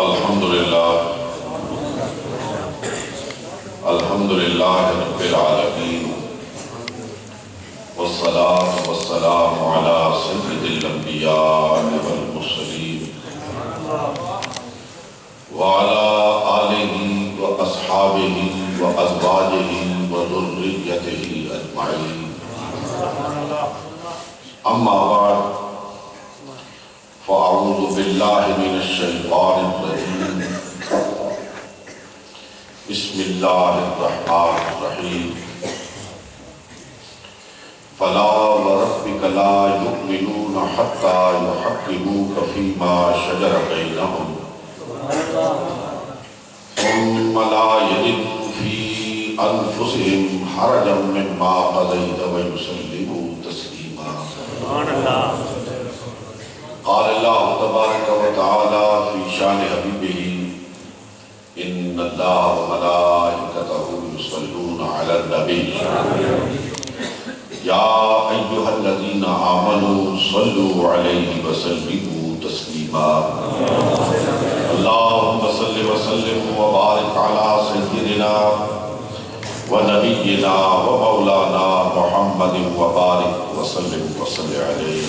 الحمدللہ رب العالمین والصلاة والسلام علی سید الانبیاء والمرسلین وعلی آلہ واصحابہ وازواجہ وذریتہ اجمعین اما بعد فاعوذ باللہ من الشیطان الرجیم بسم اللہ الرحمن الرحیم فلا وربک لا یؤمنون حتی یحکموک فیما شجر بینہم ثم لا یجدوا فی انفسہم حرجا مما قضیت ویسلموا تسلیما قال اللہ تبارک و تعالی فی شان حبیبہ ان اللہ وملائکتہ یصلون علی النبی یا ایہا الذین آمنوا صلوا علیہ وسلموا تسلیما اللہم صل وسلم وبارک علی سیدنا ونبینا ومولانا محمد وبارک وسلم وصل علیہ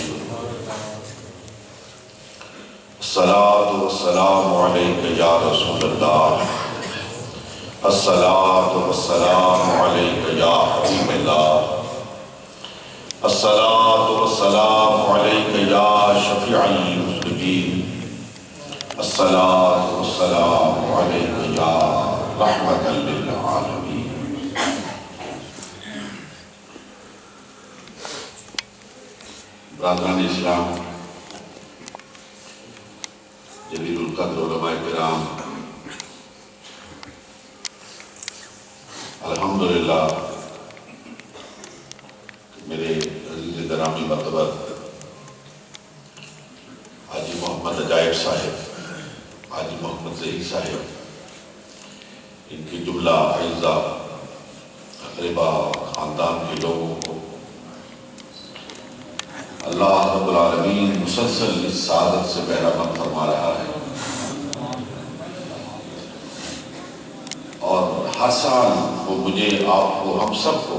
الصلاة والسلام علیک یا رسول اللہ الصلاة والسلام علیک یا حبیب اللہ الصلاة والسلام علیک یا شفیع المذنبین الصلاة والسلام علیک یا رحمة للعالمین برادران اسلام، جلیل القدر علماء کرام، الحمدللہ میرے عزیز گرامی مرتبہ حاجی محمد عجائب صاحب، حاجی محمد ظہیر صاحب، ان کی جملہ اعزاء اقربا خاندان کے لوگوں کو اللہ رب العالمین مسلسل اس سعادت سے بہرامند فرما رہا ہے، اور ہر سال وہ مجھے، آپ کو، ہم سب کو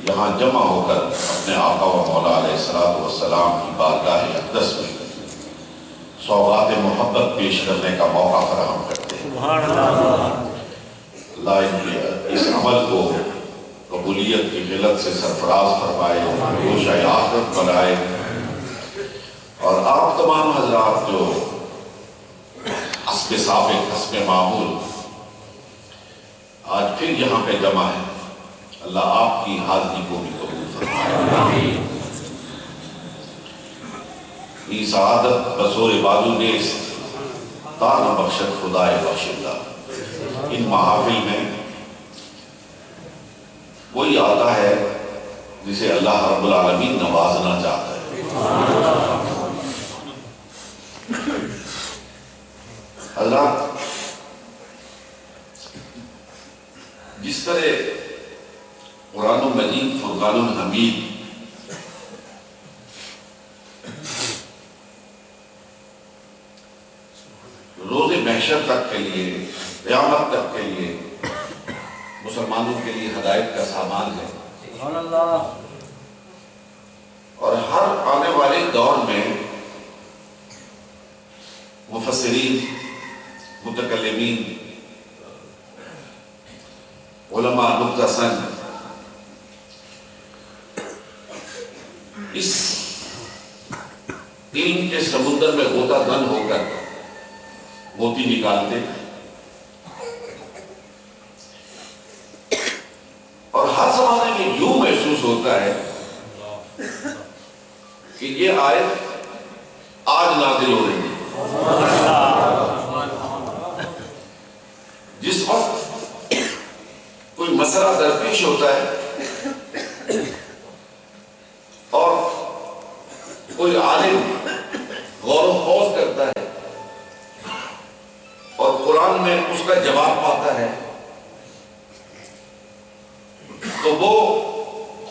یہاں جمع ہو کر اپنے آقا و مولا علیہ السلام کی بارگاہ اقدس میں سوغات محبت پیش کرنے کا موقع فراہم کرتے ہیں۔ اللہ اس عمل کو قبولیت کی خلت سے سرفراز فرمائے، گوشہ آخرت بنائے، اور آپ تمام حضرات جو حسب سابق، حسب معمول آج پھر یہاں پہ جمع ہے، اللہ آپ کی حاضری کو بھی قبول فرمائے۔ یہ سعادت بصور بازو نیست تان بخشت خدائے بخشندہ۔ ان محافل میں وہی آتا ہے جسے اللہ رب العالمین نوازنا چاہتا ہے۔ حضرات، جس طرح قرآن مجید فرقان حمید روز محشر تک کے لیے، قیامت تک کے لیے مسلمانوں کے لیے ہدایت کا سامان ہے، اور ہر آنے والے دور میں مفسرین، متکلمین، علماء نقطہ سنج اس علم کے سمندر میں غوطہ دن ہو کر موتی نکالتے، اور ہر زمانے میں یوں محسوس ہوتا ہے کہ یہ آیت آج نازل ہو رہی ہے۔ جس وقت کوئی مسئلہ درپیش ہوتا ہے اور کوئی عالم غور و خوض کرتا ہے اور قرآن میں اس کا جواب پاتا ہے، تو وہ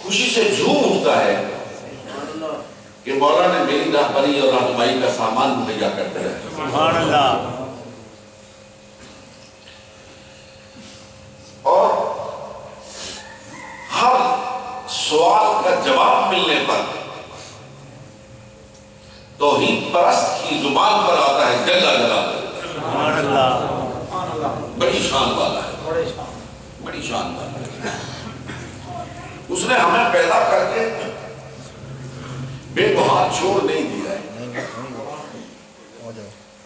خوشی سے جھوم اٹھتا ہے کہ مولا نے میری رہبری اور رہنمائی کا سامان مہیا کر دیا. سبحان اللہ. اور ہر سوال کا جواب ملنے پر توحید پرست کی زبان پر آتا ہے جل جلالہ. سبحان اللہ. بڑی شان والا ہے, بڑی شان والا ہے. اس نے ہمیں پیدا کر کے بے بہار چھوڑ نہیں دیا ہے.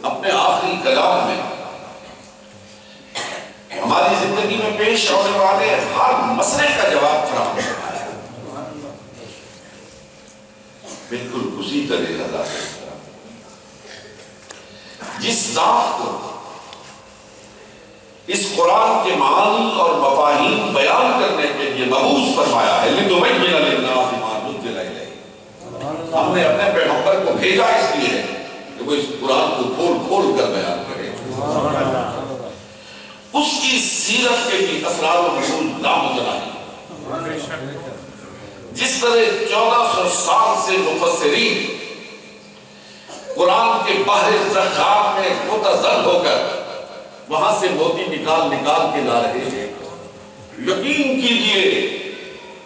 اپنے آخری کلام میں ہماری زندگی میں پیش ہونے والے ہر مسئلے کا جواب فراہم کرنا ہے. بالکل اسی طرح اللہ جس ذات کو اس قرآن کے معانی اور مفاہیم بیان کرنے کے لیے مبعوث فرمایا ہے لِتُبَيِّنَ لِلنَّاسِ مَا نُزِّلَ إِلَيْهِمْ, ہم نے اپنے پیغمبر کو بھیجا اس لیے کہ وہ اس قرآن کو کھول کھول کر بیان کرے. اس کی سیرت کے بھی اسرار و رسول نامتناہی. جس طرح 1400 سال سے مفسرین قرآن کے بحر زخار میں متزل ہو کر وہاں سے موتی نکال نکال کے لا رہے ہیں. یقین کیجئے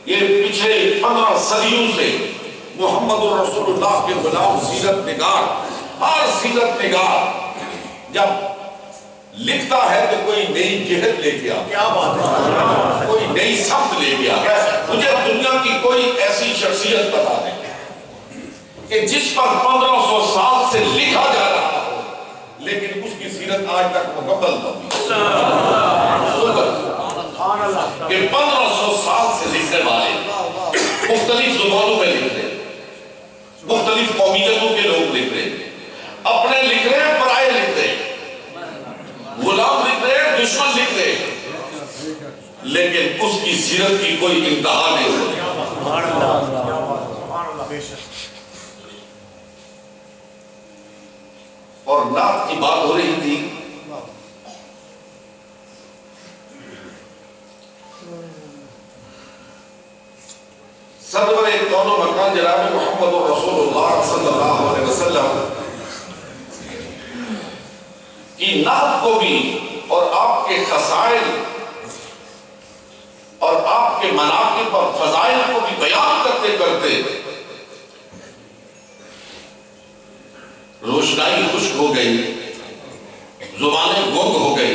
یہ پچھلے 15 صدیوں سے محمد الرسول اللہ کے غلام سیرت نگار, ہر سیرت نگار جب لکھتا ہے تو کوئی نئی جہت لے کے آتا, کوئی نئی سمت لے کے آتا. مجھے دنیا کی کوئی ایسی شخصیت بتا دیں کہ جس پر 1500 سال سے لکھا جا رہا ہو لیکن اس کی سیرت آج تک مکمل نہ ہوئی. کہ 1500 سال سے لکھنے والے مختلف زبانوں میں لکھ رہے, مختلف قومیتوں کے لوگ لکھ رہے, اپنے لکھ رہے, پرائے لکھ رہے, غلام لکھ رہے, دشمن لکھ رہے, لیکن اس کی سیرت کی کوئی انتہا نہیں ہو رہی. اور نعت کی بات ہو رہی تھی. سرور کون و مکان جناب محمد رسول اللہ صلی اللہ علیہ وسلم کی نعت کو بھی اور آپ کے خصائل اور آپ کے مناقب اور فضائل کو بھی بیان کرتے کرتے روشنائی خشک ہو گئی, زبانیں گنگ ہو گئی,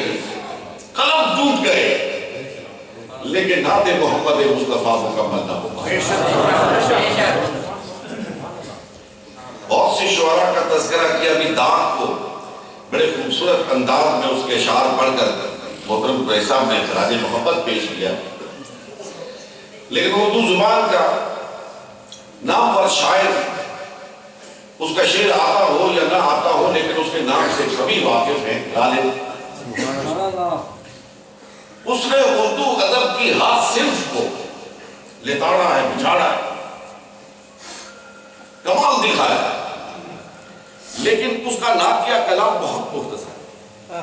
قلم ٹوٹ گئے, لیکن نعت محمد مصطفیٰ مکمل نہ ہو پائے. بہت سی شعراء کا تذکرہ کیا. ابھی داغ کو بڑے خوبصورت انداز میں اس کے اشعار پڑھ کر محترم قریشی صاحب نے خراج محبت پیش کیا, لیکن اردو زبان کا نامور شاعر, اس کا شعر آتا ہو یا نہ آتا ہو لیکن اس کے نام سے سبھی واقف ہیں, غالب. اس نے اردو ادب کی ہر صنف کو لتاڑا ہے, بچھاڑا ہے, کمال دکھایا ہے, لیکن اس کا نعتیہ کلام بہت مختصر ہے.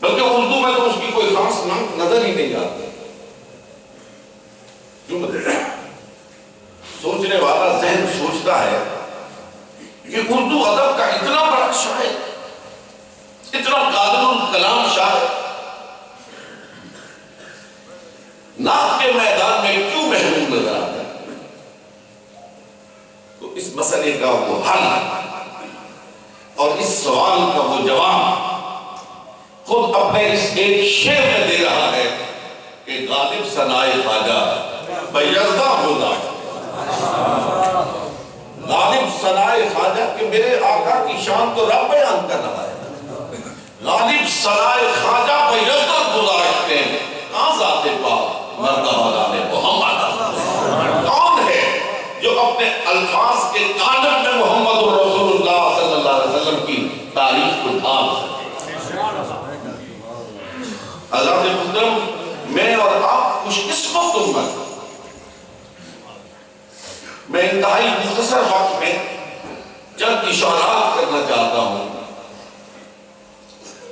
بلکہ اردو میں تو اس کی کوئی خاص نعت نظر ہی نہیں آتی. سوچنے والا ذہن سوچتا ہے کہ اردو ادب کا اتنا بڑا شاعر, اتنا قادر الکلام شاعر نعت کے میدان میں کیوں محروم نظر آتا ہے. تو اس مسئلے کا وہ حل اور اس سوال کا وہ جواب خود اپنے اس ایک شعر میں دے رہا ہے کہ غالب ثنائے خواجہ بیضا ہوگا. غالب ثنائے خواجہ کہ میرے آقا کی شان تو رب بیان کر رہا ہے. غالب ثنائے خواجہ بیضا گزارتے ہیں. کہاں ذات پاک مرتبہ دانے محمد کون ہے جو اپنے الفاظ کے قالب میں محمد رسول اللہ صلی اللہ علیہ وسلم کی تاریخ کو ڈھال سکے. حضرت محترم, میں اور آپ خوش قسمت امت, میں انتہائی مختصر وقت میں چند اشارات کرنا چاہتا ہوں,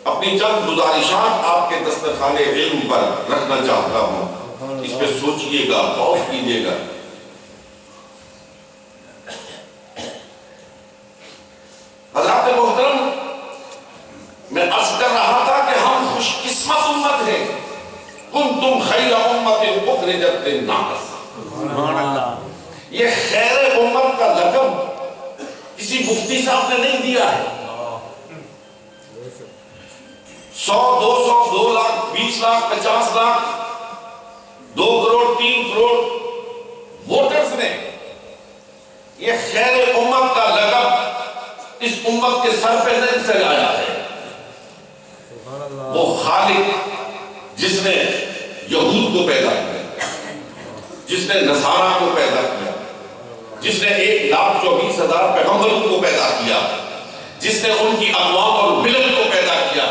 اپنی چند گزارشات آپ کے دسترخوان علم پر رکھنا چاہتا ہوں. اس پہ سوچئے گا, غور کیجئے گا. الناس. سبحان اللہ. یہ خیر امت کا لقب کسی مفتی صاحب نے نہیں دیا ہے. 100 200 2 لاکھ 20 لاکھ 50 لاکھ 2 کروڑ 3 کروڑ ووٹرز نے یہ خیر امت کا لقب اس امت کے سر پہ نہیں سجایا ہے. وہ خالق جس نے یہود کو پیدا کیا, جس نے نصارہ کو پیدا کیا, جس نے 1,24,000 پیغمبروں کو پیدا کیا, جس نے ان کی اقوام اور ملت کو پیدا کیا,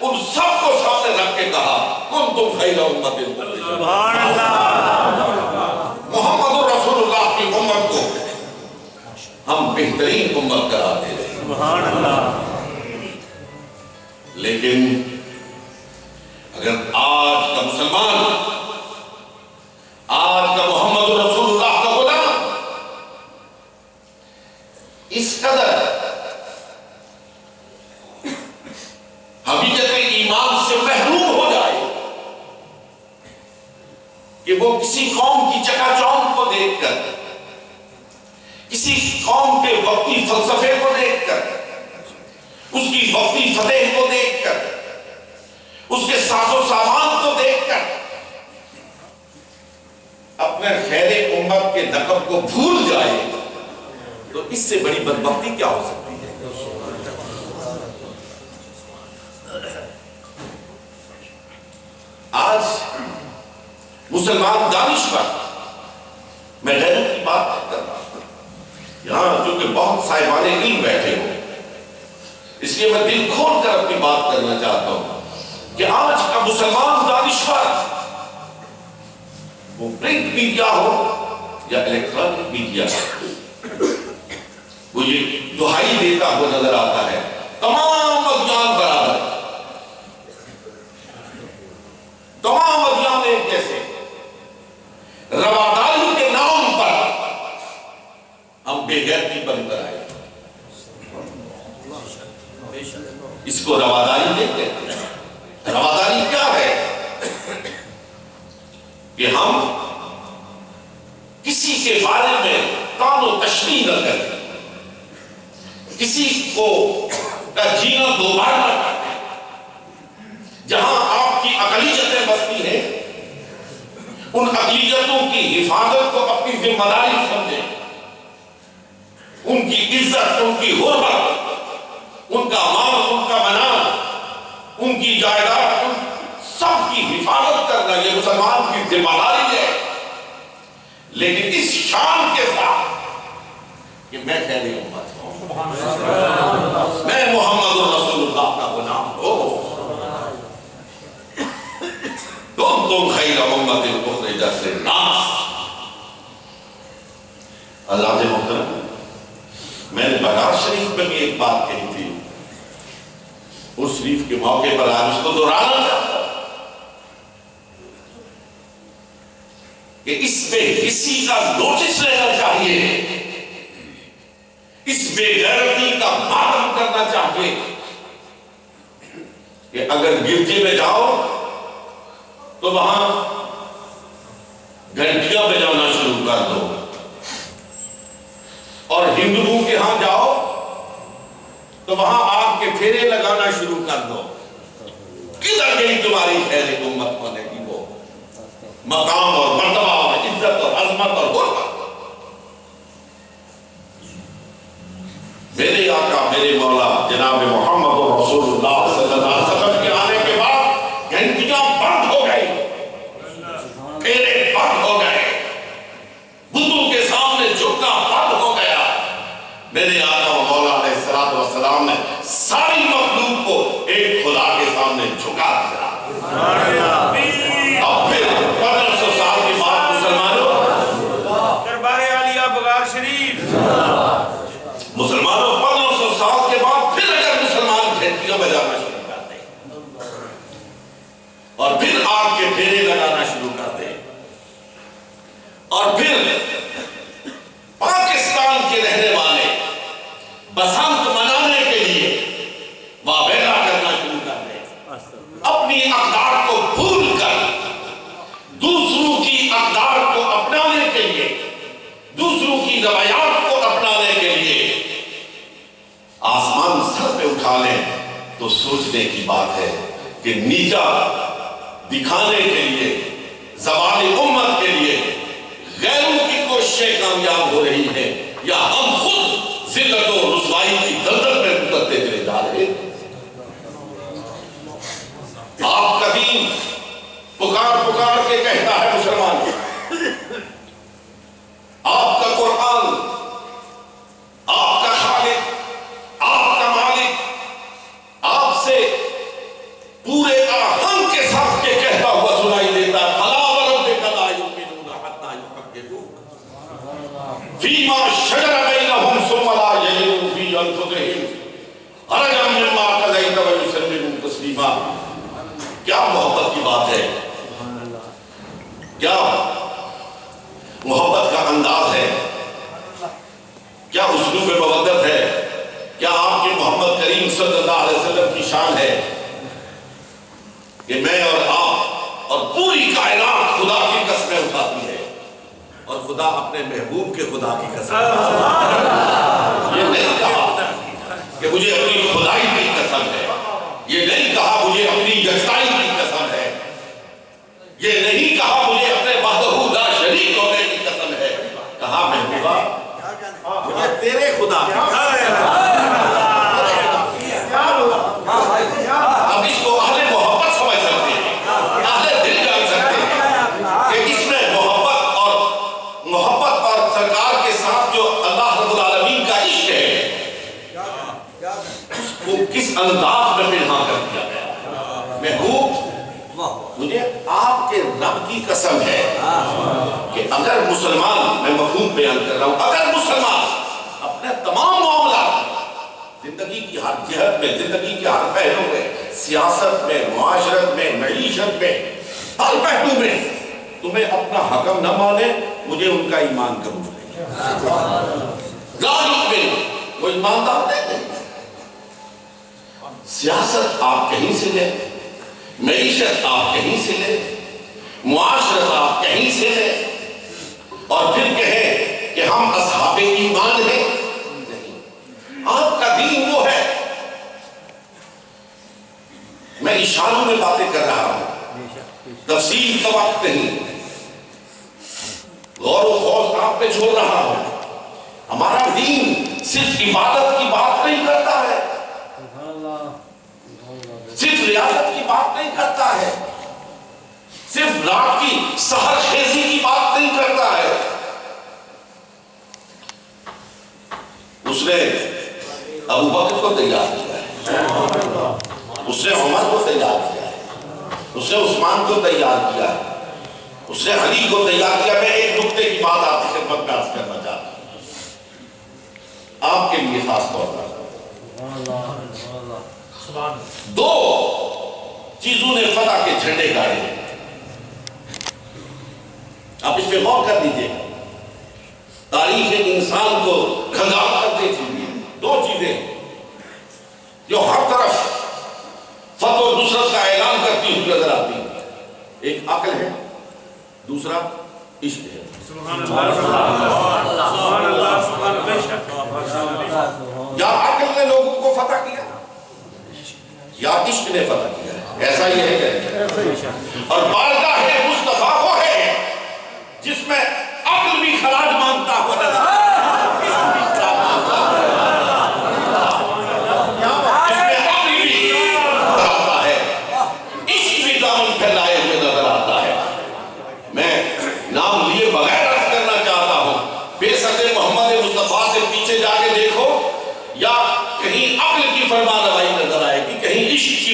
ان سب کو سامنے رکھ کے کہا کنتم خیر امت. سبحان اللہ. محمد رسول اللہ کی امت کو ہم بہترین امت کراتے ہیں. سبحان اللہ. لیکن اگر آج کا مسلمان, آج کا محمد رسول اللہ کا غلام اس قدر حقیقت ایمان سے محروم ہو جائے کہ وہ کسی قوم کی چکا چوند کو دیکھ کر, کسی قوم کے وقتی فلسفے کو دیکھ کر, اس کی وقتی فتح کو دیکھ کر, اس کے ساز و سامان کو دیکھ کر اپنے خیر امت کے لقب کو بھول جائے, تو اس سے بڑی بدبختی کیا ہو سکتی ہے؟ آج مسلمان دانشور, میں غیروں کی بات نہیں کر رہا ہوں, یہاں چونکہ بہت صاحبان علم بیٹھے ہو اس لیے میں دل کھول کر اپنی بات کرنا چاہتا ہوں کہ آج کا مسلمان دانشور, وہ پرنٹ میڈیا ہو یا الیکٹرانک میڈیا, وہ یہ دہائی دیتا ہوا نظر آتا ہے تمام ادیان برابر, تمام ادیان ایک جیسے. رواداری کے نام پر ہم بے غیرتی بن کر آئے. اس کو رواداری نہیں کہتے. رواداری کیا ہے کہ ہم کسی کے بارے میں تان و تشریح نہ کریں, کسی کو کا جینا دوبارہ نہ کریں. جہاں آپ کی اقلیتیں بستی ہیں ان اقلیتوں کی حفاظت کو اپنی ذمہ داری سمجھیں, ان کی عزت, ان کی حرمت, ان کا مال, ان کا منال, ان کی جائیداد, ان سب کی حفاظت کرنا یہ مسلمان کی ذمہ داری ہے. لیکن اس شان کے ساتھ کہ میں خیر امت ہوں, میں محمد رسول اللہ کا غلام ہوں, تم خیر امت اخرجت للناس. اللہ کے محترم, میں نے بغداد شریف میں بھی ایک بات کہی تھی, اس شریف کے موقع پر آج اس کو دہرانا چاہتا ہوں کہ اس پہ کسی کا نوٹس لینا چاہیے, اس بے غیرتی کا ماتم کرنا چاہیے کہ اگر گرجے میں جاؤ تو وہاں گھنٹیاں بجانا شروع کر دو, اور ہندوؤں کے ہاں جاؤ تو وہاں آگ کے پھیرے لگانا شروع کر دو. کدھر گئی تمہاری خیر امت ہونے کی وہ مقام اور مرتبہ اور عزت اور عظمت اور حرمت؟ میرے آقا میرے مولا جناب محمد رسول اللہ صلی اللہ علیہ وسلم کے آنے کے بعد گھنٹیاں بند ہو گئی, پھیرے بند ہو گئے, بتوں کے سامنے جھکنا بند ہو گیا. میرے آقا و مولا علیہ السلام نے ساری مخلوق کو ایک خدا کے سامنے جھکا دیا. اب پھر 1500 سال کے بعد مسلمانوں, دربار عالیہ بغار شریف, مسلمانوں 1500 سال کے بعد پھر اگر مسلمان گھنٹیاں بجانا شروع کر دیں اور پھر آگ کے پھیرے لگانا شروع کر دیں اور پھر پاکستان کے رہنے والے بسنت منانے کے لیے واویلا کرنا شروع کر دیں, اپنی اقدار کو بھول کر دوسروں کی اقدار اٹھا لیں تو سوچنے کی بات ہے کہ نیچا دکھانے کے لیے زوال امت کے لیے غیروں کی کوششیں کامیاب ہو رہی ہیں یا ہم خود ذلت و رسوائی کی دلدل میں اترتے چلے جا رہے ہیں؟ آپ کا دین پکار پکار کے کہتا ہے مسلمان، آپ کا قرآن آپ کا خالق آپ کا مالک آپ سے پورے آہنگ کے ساتھ کے کہتا ہوا سنائی دیتا ہے، فَلَا وَرَبِّكَ لَا يُؤْمِنُونَ حَتَّىٰ يُحَكِّمُوكَ فِيمَا شَجَرَ بَيْنَهُمْ ثُمَّ لَا يَجِدُوا فِي أَنفُسِهِمْ حَرَجًا مِّمَّا قَضَيْتَ وَيُسَلِّمُوا تَسْلِيمًا۔ کیا محبت کی بات ہے، کیا محبت کا انداز ہے، کیا اسلوب مودت ہے، کیا آپ کے محمد کریم صلی اللہ علیہ وسلم کی شان ہے کہ میں اور آپ اور پوری کائنات خدا کی قسمیں اٹھاتی ہے اور خدا اپنے محبوب کے خدا کی قسم یہ نہیں کہا کہ مجھے اپنی خدائی کی قسم ہے، یہ نہیں کہا مجھے اپنی یکتائی کی قسم ہے، یہ نہیں کہا مجھے اپنے وحدہ لا شریک ہونے کی قسم ہے، کہا محبوبہ مجھے تیرے خدا کی اب اس کو اہل محبت سمجھ سکتے ہیں، اہل دل جان سکتے ہیں کہ اس میں محبت اور سرکار کے ساتھ جو اللہ رب العالمین کا عشق ہے اس کو کس انداز میں پنہاں کر دیا گیا۔ محبوب مجھے آپ کے رب کی قسم ہے کہ اگر مسلمان، میں مفہوم بیان کر رہا ہوں، اگر مسلمان اپنے تمام معاملات زندگی کی ہر جہت میں، زندگی کے ہر پہلو میں، سیاست میں، معاشرت میں، معیشت میں، ہر پہلو میں تمہیں اپنا حکم نہ مانے، مجھے ان کا ایمان قبول نہیں۔ لا یؤمن، وہ ایماندار نہیں۔ سیاست آپ کہیں سے لیں، معیشت آپ کہیں سے لیں، معاشرت آپ کہیں سے لیں اور پھر کہیں کہ ہم اصحاب ایمان ہیں، نہیں، آپ کا دین وہ ہے۔ میں اشاروں میں باتیں کر رہا ہوں، تفصیل کا وقت نہیں، غور و خوض آپ پہ چھوڑ رہا ہوں۔ ہمارا دین صرف عبادت کی بات نہیں کرتا ہے، صرف ریاضت کی بات نہیں کرتا ہے، صرف رات کی سحر خیزی کی بات نہیں کرتا ہے۔ اس نے ابو بکر کو تیار کیا ہے، اس نے عمر کو تیار کیا ہے، اس نے عثمان کو تیار کیا ہے، اس نے علی کو تیار کیا۔ میں ایک نقطے کی بات آپ کی خدمت میں عرض کرنا چاہتا ہوں، آپ کے لیے خاص طور پر دو چیزوں نے فتح کے جھنڈے گاڑے، آپ اس پہ غور کر دیجئے، تاریخ انسان کو کھنگال کر دیجئے۔ دو چیزیں جو ہر طرف فتح و نصرت کا اعلان کرتی ہوئی نظر آتی ہیں، ایک عقل ہے، دوسرا عشق ہے۔ یا عقل نے لوگوں کو فتح کیا یا عشق نے فتح کیا، ایسا ہی ہے۔ اور بارگاہ مصطفیٰ وہ ہے جس میں عقل بھی خراج مانگتا ہوا نظر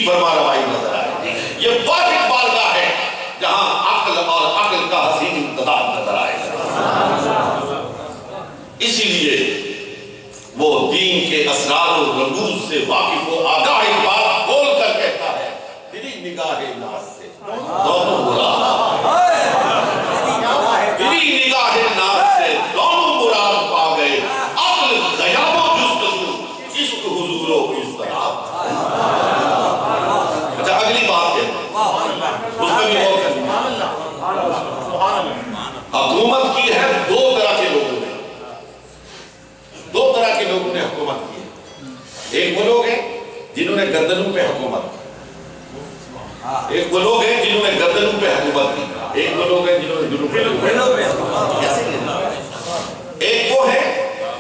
فرما روائی نظر آئے۔ یہ واحد بارگاہ ہے جہاں عقل اور عقل کا حسین امتداد نظر آئے گا۔ اسی لیے وہ دین کے اسرار و رموز سے واقف و آگاہ ایک بات بول کر کہتا ہے، تیری نگاہ ناز سے دونوں مراد، تیری نگاہ ناز سے دونوں مراد پا گئے، عقل غیاب و جستجو، عشق حضور و اضطراب۔ اگلی بات ہے اس میں بھی غور کرنا، حکومت کی ہے دو طرح کے لوگوں نے، دو طرح کے لوگوں نے حکومت کی ہے۔ ایک وہ لوگ ہیں جنہوں نے گردنوں پہ حکومت کی، ایک وہ لوگ ہیں جنہوں نے گردنوں پہ حکومت کی، ایک وہ لوگ ہیں جنہوں نے دلوں پہ حکومت کی، ایک وہ ہے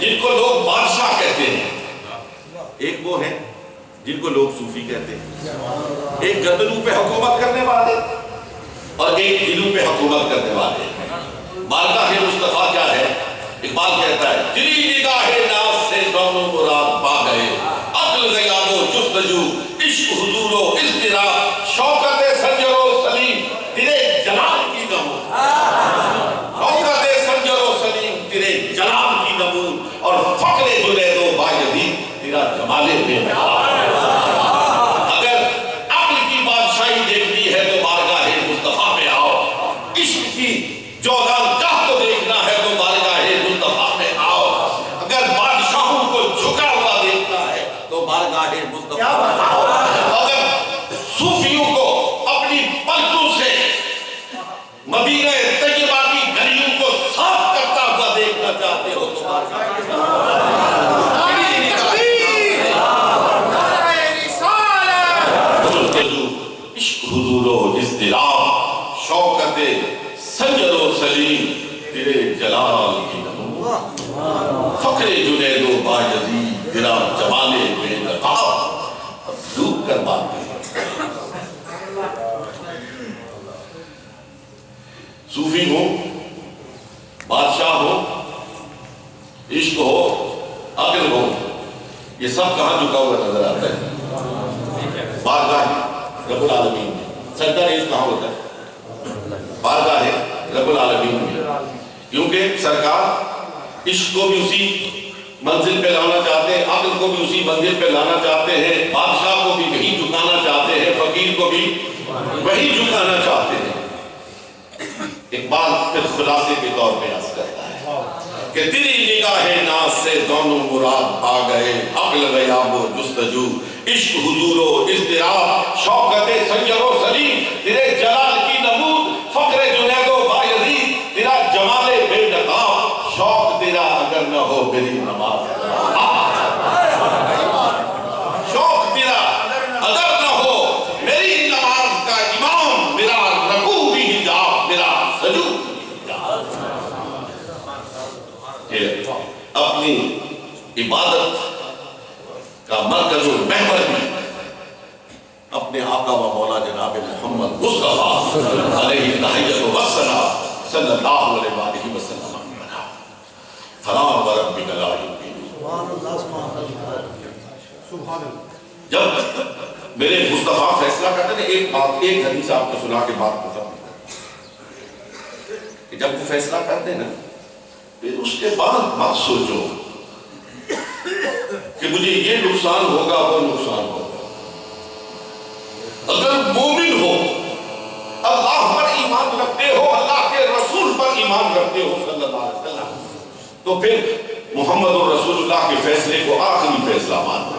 جن کو لوگ بادشاہ کہتے ہیں، ایک وہ ہے جن کو لوگ صوفی کہتے ہیں، ایک گردنوں پہ حکومت کرنے والے اور ایک دلوں پہ حکومت کرنے والے۔ بارگاہ مصطفیٰ کیا ہے؟ اقبال کہتا ہے تیری نگاہ ناز سے دونوں مراد پا گئے، عقل غیاب و جستجو، عشق حضور و اضطراب، شوکت سنجر و سلیم تیرے جلال کی نمود، شوکت سنجر و سلیم تیرے جلال کی نمود، اور فقر جنید و بایزید تیرا جمال بے مثال۔ اگر عقل کی بادشاہی دیکھنی ہے تو بارگاہ مصطفیٰ میں آؤ، عشق کی جولان گاہ کو دیکھنا ہے تو بارگاہ مصطفیٰ میں آؤ، اگر بادشاہوں کو جھکا ہوا دیکھنا ہے تو بارگاہ مصطفیٰ میں آؤ، اگر صوفیوں کو اپنی پلکوں سے مدینہ طیبہ کی گلیوں کو صاف کرتا ہوا دیکھنا چاہتے ہو تو بارگاہ عشق حضور و اضطراب، شوکت سنجر و سلیم تیرے جلال کی نمود، فقر جنید و بایزید تیرا جمال بے نقاب۔ ڈوب کر بات کریں، صوفی ہو، بادشاہ ہو، عشق ہو، عقل ہو، یہ سب کہاں جھکا ہوا نظر آتا ہے؟ بارگاہ رب العالمین میں۔ سجدہ ریز کہاں ہوتا ہے؟ بارگاہ رب العالمین میں، کیونکہ سرکار عشق کو بھی اسی منزل پہ لانا چاہتے ہیں، عقل کو بھی اسی منزل پہ لانا چاہتے ہیں، بادشاہ کو بھی وہی جھکانا چاہتے ہیں، فقیر کو بھی وہی جھکانا چاہتے ہیں۔ اقبال پھر خلاصے کے طور پہ عرض کرتا ہے کہ تیری نگاہ ناز سے دونوں مراد پا گئے، عقل غیاب و جستجو، عشق حضور و اضطراب، شوکت سنجر و سلیم تیرے جلال کی نمود، فقر جنید و بایزید تیرا جمال بے نقاب، شوق تیرا اگر نہ ہو میری نماز، شوق تیرا اگر نہ ہو میری نماز کا امام، میرا رکوع بھی حجاب، میرا سجود بھی حجاب۔ اپنی عبادت کا مرکز و محور بھی اپنے آقا و مولا جناب محمد مصطفیٰ علیہ تحیت و السلام صلی اللہ علیہ وآلہ وسلم بنا۔ فلا وربک لا یؤمنون۔ جب میرے مصطفیٰ فیصلہ کرتے ہیں، ایک بات، ایک حدیث آپ کو سنا کے بات ختم، کہ جب وہ فیصلہ کرتے ہیں نا، پھر اس کے بعد مت سوچو کہ مجھے یہ نقصان ہوگا وہ نقصان ہوگا۔ اگر مومن ہو، اللہ پر ایمان رکھتے ہو، اللہ کے رسول پر ایمان رکھتے ہو صلی اللہ علیہ وسلم، تو پھر محمد رسول اللہ کے فیصلے کو آخری فیصلہ مانو،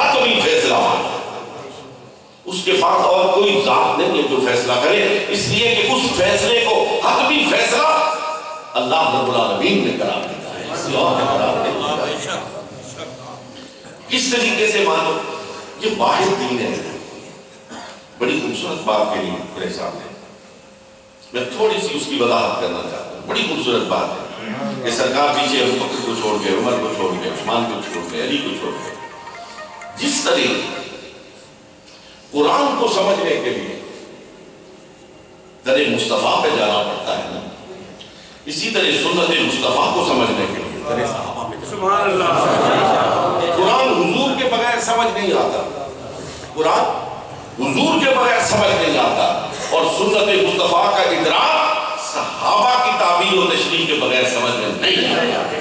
حتمی فیصلہ مانو۔ اس کے بعد اور کوئی ذات نہیں ہے جو فیصلہ کرے، اس لیے کہ اس فیصلے کو حتمی فیصلہ اللہ رب العالمین نے قرار دیا ہے، کسی اور نے قرار نہیں دیا ہے۔ کس طریقے سے مانو؟ یہ واحد دین ہے۔ بڑی خوبصورت بات کہی میرے سامنے، میں تھوڑی سی اس کی وضاحت کرنا چاہتا ہوں۔ بڑی خوبصورت بات ہے کہ سرکار پیچھے ابو بکر کو چھوڑ گئے، عمر کو چھوڑ گئے، عثمان کو چھوڑ گئے، علی کو چھوڑ گئے۔ جس طرح قرآن کو سمجھنے کے لیے در مصطفیٰ پہ جانا پڑتا ہے نا، اسی طرح سنت مصطفیٰ کو سمجھنے کے لیے در صحابہ پہ جانا۔ سبحان اللہ۔ قرآن حضور کے بغیر سمجھ نہیں آتا، قرآن حضور کے بغیر سمجھ نہیں آتا، اور سنت مصطفیٰ کا ادراک صحابہ کی تعبیر و تشریح کے بغیر سمجھ میں نہیں آتا۔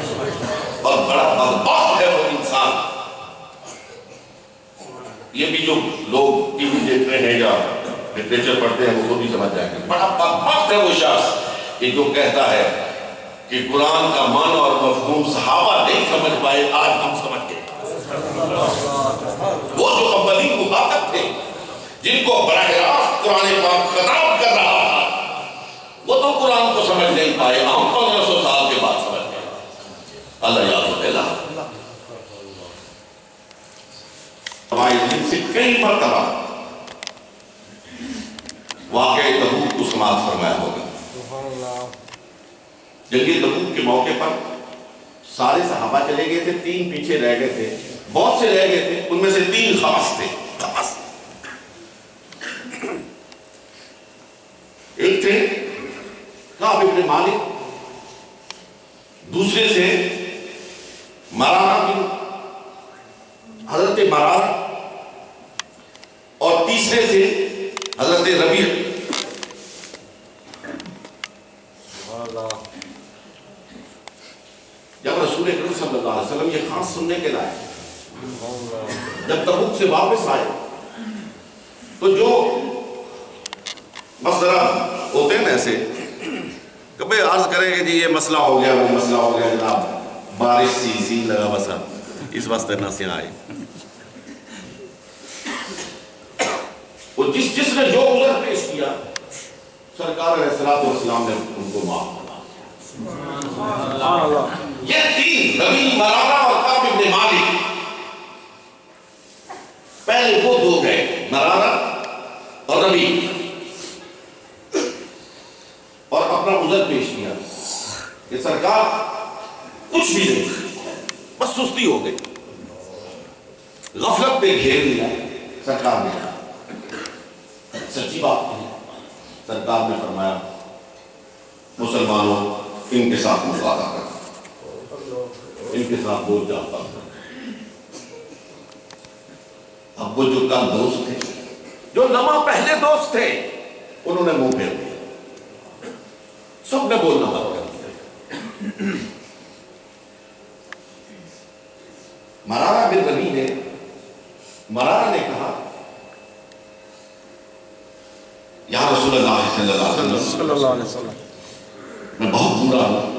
اور بڑا بدبخت ہے وہ انسان، یہ بھی جو لوگ ٹی وی دیکھ رہے ہیں یا لٹریچر پڑھتے ہیں وہ خود ہی سمجھ جائیں گے، بڑا بدبخت ہے وہ شخص کہ جو کہتا ہے کہ قرآن کا معنی اور مفہوم صحابہ نہیں سمجھ پائے، آج ہم سمجھ گئے۔ وہ جو اولین مخاطب تھے، جن کو براہ راست قرآن پاک خطاب کر رہا تھا، وہ تو قرآن کو سمجھ نہیں پائے، ہم 1500 سال کے بعد سمجھ گئے۔ اللہ یاد ہو اللہ فرمائی جن سے کئی مرتبہ واقعہ تبوک کو سماعت فرمایا ہوگا. جنگی تبوک کے موقع پر سارے صحابہ چلے گئے تھے, 3 پیچھے رہ گئے تھے, بہت سے رہ گئے تھے, ان میں سے 3 خاص تھے. خاص ایک تھے کعب بن مالک, دوسرے سے مرارہ بن حضرت مرارہ, اور تیسرے سے حضرت ربیع. جب رسول اکرم صلی اللہ علیہ وسلم یہ خاص سننے کے لائے, جب تبوک سے واپس آئے تو جو مسئلہ ہوتے ہیں ایسے کہ بھئی عرض کریں کہ جی یہ مسئلہ ہو گیا, وہ مسئلہ ہو گیا, جناب بارش سی لگا بسا اس واسطے نہ سے آئے. وہ جس نے جو عذر پیش کیا سرکار علیہ الصلوۃ والسلام نے ان کو معاف کر. یہ 3 ربیع, مرارہ اور کعب بن مالک, پہلے وہ 2 گئے, مرارہ اور ربیع, اور اپنا عذر پیش کیا کہ سرکار کچھ بھی نہیں, بس سستی ہو گئی, غفلت پہ گھیر لیا. سرکار نے سچی بات کی. سرکار نے فرمایا مسلمانوں ان کے ساتھ مفادہ کرو, ان کے ساتھ بول جاتا کرو. اب وہ جو کل دوست تھے, جو لمحہ پہلے دوست تھے, انہوں نے منہ پھیر دیا, سب نے بولنا بند کر دیا. مرارہ بن ربیع نے, مرارہ نے کہا یا رسول اللہ صلی اللہ علیہ وسلم, میں بہت برا ہوں,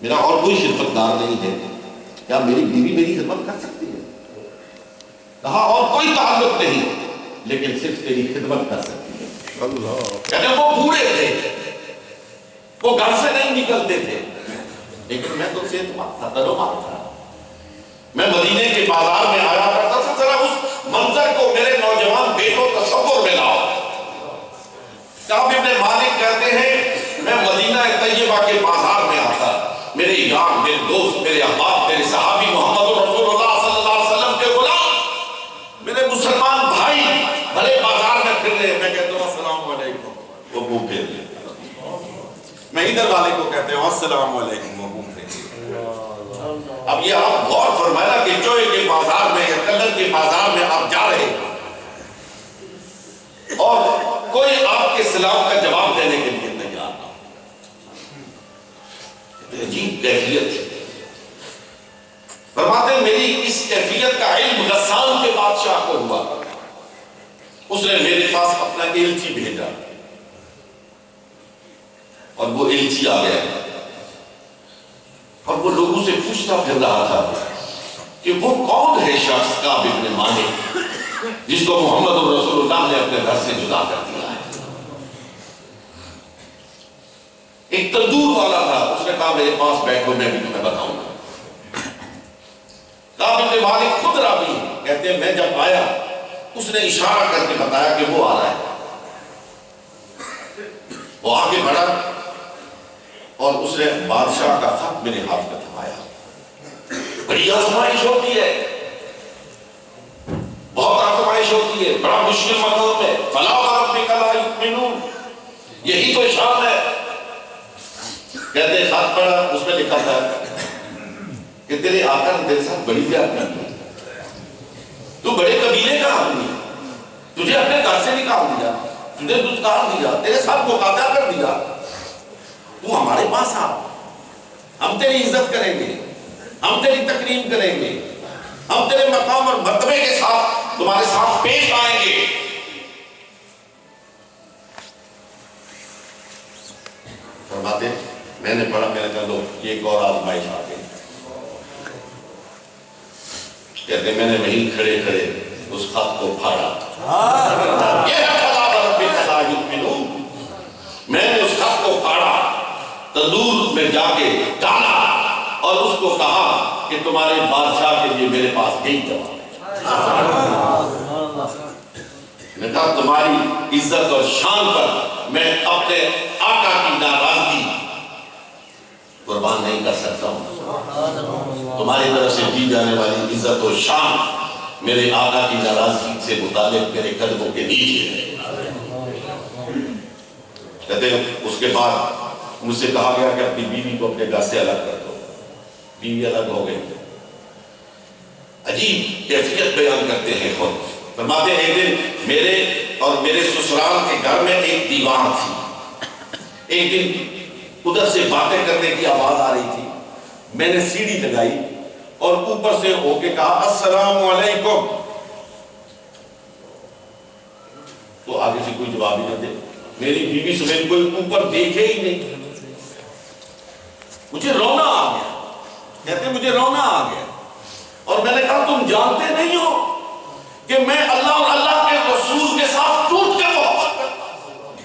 میرا اور کوئی خدمت دار نہیں ہے, کیا میری بیوی میری خدمت کر سکتی ہے؟ کہا اور کوئی تعلق نہیں, لیکن صرف تیری خدمت کر سکتی ہے. کہتے وہ بوڑھے تھے, وہ گھر سے نہیں نکلتے تھے, لیکن میں تو صحت مند تھا, تنوع تھا. میں مدینے کے بازار میں آیا کرتا تھا, ذرا اس منظر کو میرے نوجوان بیٹوں تصور میں لاؤ. کعب بن مالک کہتے ہیں میں مدینہ طیبہ کے بازار میں آتا, میرے یار, میرے دوست, میرے احباب, میرے صحابی محمد رسول اللہ صلی اللہ علیہ وسلم کے غلام, میرے مسلمان بھائی بھلے بازار میں پھر رہے, میں کہتا ہوں السلام علیکم, وہ منہ پھیر لیتے. میں ادھر والے کو کہتے ہوں السلام علیکم, وہ منہ پھیر لیتے. اب یہ آپ غور فرمائنا کہ جوئے کے بازار میں یا کلر کے بازار میں آپ جا رہے ہیں اور کوئی آپ کے سلام کا جواب دینے کے لیے تیار نہ ہو. عجیب کیفیت ہے. فرماتے ہیں میری اس کیفیت کا علم غسان کے بادشاہ کو ہوا, اس نے میرے پاس اپنا ایلچی بھیجا, اور وہ ایلچی آ گیا, اور وہ لوگوں سے پوچھتا پھر رہا تھا کہ وہ کون ہے شخص کعب بن مالک جس کو محمد رسول اللہ نے اپنے گھر سے جدا کر دیا ہے. ایک تندور والا تھا, اس نے کہا میرے پاس بیٹھو, میں بھی تمہیں بتاؤں گا. کعب بن مالک خود راوی ہے, کہتے ہیں میں جب آیا اس نے اشارہ کر کے بتایا کہ وہ آ رہا ہے. وہ آگے بڑھا اور اس نے بادشاہ کا خط میرے ہاتھ میں تھمایا. بڑی آزمائش ہوتی ہے, بہت آزمائش ہوتی ہے, بڑا مشکل مقام ہے. فلا وربک لا یؤمنون, یہی تو شان ہے. کہتے ہیں خط پڑھا, اس میں لکھا تھا کہ تیرے آقا نے تیرے ساتھ بڑی زیادتی کی, تو بڑے قبیلے کا آدمی ہے, تجھے اپنے گھر سے نکال دیا, تجھے دھتکار دیا, تیرے ساتھ مقاطع کر دیا, تو ہمارے پاس آ, ہم تیری عزت کریں گے, ہم تیری تکریم کریں گے, ہم تیرے مقام اور مرتبے کے ساتھ تمہارے ساتھ پیش آئیں گے. فرماتے میں نے پڑھا, میں نے کہا لو یہ ایک اور آزمائش آ گئی. کہتے میں نے وہیں کھڑے کھڑے اس خط کو پھاڑا. میں نے اس خط کو پھاڑا, تندور میں جا کے ڈالا اور اس کو کہا کہ تمہارے بادشاہ کے لیے میرے پاس یہی جواب ہے. نے کہا تمہاری عزت اور شان پر میں اپنے آقا کی ناراضگی قربان نہیں کر سکتا ہوں. تمہاری طرف سے دی جانے والی عزت و شان میرے آقا کی ناراضگی سے متعلق میرے قدموں کے نیچے ہے. کہتے ہیں اس کے بعد مجھ سے کہا گیا کہ اپنی بیوی کو اپنے گھر سے الگ کر دو. بیوی الگ ہو گئی. عجیب کیفیت بیان کرتے ہیں خود. فرماتے ہیں ایک دن میرے اور میرے سسرال کے گھر میں ایک دیوار تھی. ایک دن ادھر سے باتیں کرنے کی آواز آ رہی تھی. میں نے سیڑھی لگائی اور اوپر سے ہو کے کہا السلام علیکم. تو آگے سے کوئی جواب ہی نہ دے. میری بیوی سمیت کوئی اوپر دیکھے ہی نہیں. مجھے رونا آ گیا. کہتے مجھے رونا آ گیا. اور میں نے کہا تم جانتے نہیں ہو کہ میں اللہ اور اللہ کے رسول کے ساتھ ٹوٹ کے محبت کرتا ہوں.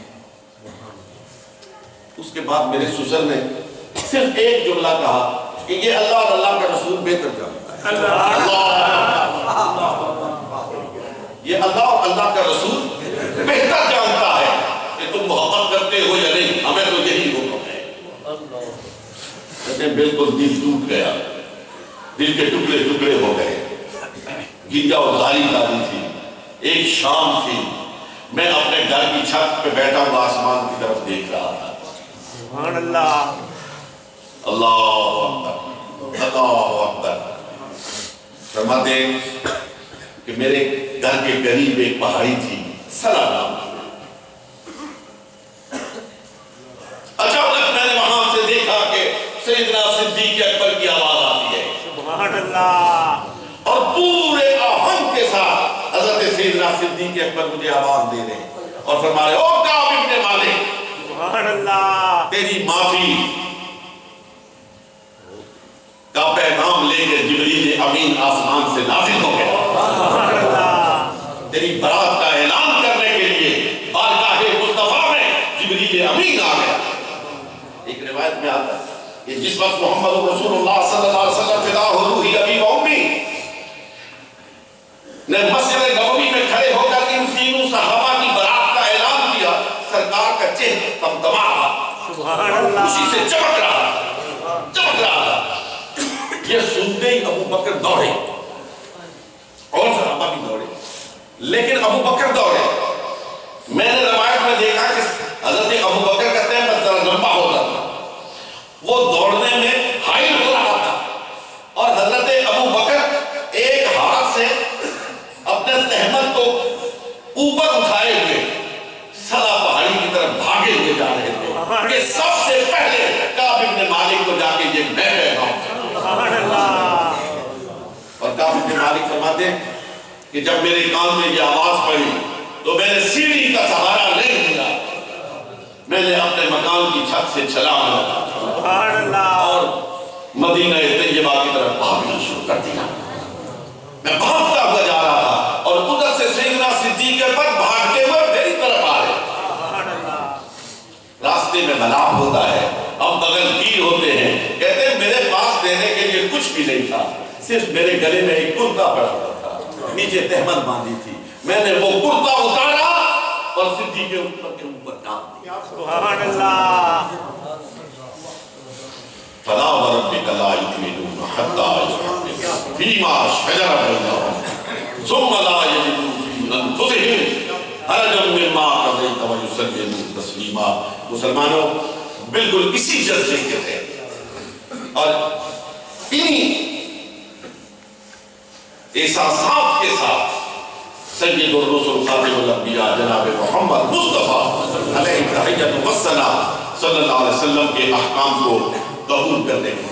اس کے بعد میرے سسر نے صرف ایک جملہ کہا کہ یہ اللہ اور اللہ کا رسول بہتر جانتا ہے. یہ اللہ اور اللہ کا رسول بہتر جانتا ہے کہ تم محبت کرتے ہو یا نہیں. ہمیں تو یہی حکم ہے. بالکل دل ٹوٹ گیا. دل کے ٹکڑے ٹکڑے ہو گئے. گنجا اور زاری داری تھی. ایک شام تھی. میں اپنے گھر کی چھت پہ بیٹھا ہوا آسمان کی طرف دیکھ رہا تھا. سبحان اللہ. اللہ اکبر اللہ اکبر. فرماتے ہیں کہ میرے گھر کے قریب ایک پہاڑی تھی. سلا نام. اچانک میں نے وہاں سے دیکھا کہ سیدنا صدیق اکبر کی آواز آتی ہے. سبحان اللہ. اور پورے آہنگ کے ساتھ حضرت سیدنا صدیق اکبر مجھے آواز دے رہے ہیں اور فرما رہے او کعب ابن مالک سبحان اللہ. تیری معافی کا پیغام لے کے جبریل امین آسمان سے نازل ہو گیا. سبحان اللہ. تیری برات کا اعلان کرنے کے لیے بارگاہ مصطفیٰ میں جبریل امین آ گیا. ایک روایت میں آتا ہے کہ جس وقت محمد رسول اللہ صلی اللہ علیہ وسلم فدا روحی ابی و امی نے مسجد نبوی میں کھڑے ہو کر ان تینوں صحابہ کی برات کا اعلان کیا. سرکار کا چہرہ تمتما تھا. سبحان اللہ. خوشی سے چمک رہا تھا. یہ سنتے ہی ابو بکر دوڑے اور صحابہ بھی دوڑے. لیکن ابو بکر دوڑے. میں نے روایت میں دیکھا کہ حضرت ابو بکر کا تیمم ذرا لمبا ہوتا تھا. وہ دوڑنے میں حائل ہو رہا تھا اور حضرت ابو بکر ایک ہاتھ سے اپنے تہمت کو اوپر اٹھائے ہوئے سلا پہاڑی کی طرف بھاگے ہوئے جا رہے تھے کہ سب سے پہلے کعب ابن مالک کو جا کے یہ میں پیغام. سبحان اللہ. اور کعب ابن مالک فرماتے ہیں کہ جب میرے کان میں یہ آواز پڑی تو میں نے سیڑھی کا سہارا نہیں لیا. میں نے اپنے مکان کی چھت سے چھلانگ لگا سبحان اللہ. اور مدینہ طیبہ کی طرف بھاگنا شروع کر دیا. میں بھاگتا ہوا جا رہا تھا اور ادھر سے سیدنا صدیق اکبر بھاگتے ہوئے میری طرف آ رہے. سبحان اللہ. راستے میں ملاب ہوتا ہے. ہم بغل گیر ہوتے ہیں. کہتے ہیں میرے پاس دینے کے لیے کچھ بھی نہیں تھا. صرف میرے گلے میں ایک کرتا پڑا ہوا تھا. نیچے تہمت باندھی تھی. میں نے وہ کرتا اتارا اور صدیق اکبر کے اوپر ڈال دیا. سبحان اللہ. فلا وربك لا يؤمنون حتى يحكموك فيما شجر بينهم ثم لا يجدوا في انفسهم حرجا مما قضيت ويسلموا تسليما. مسلمانوں بالکل اسی جذبے کے تھے اور انہی احساسات کے ساتھ سید الرسل خاتم الانبیاء جناب محمد مصطفیٰ علیہ الصلوۃ والسلام صلی اللہ علیہ وسلم کے احکام کو قبول کرنے کی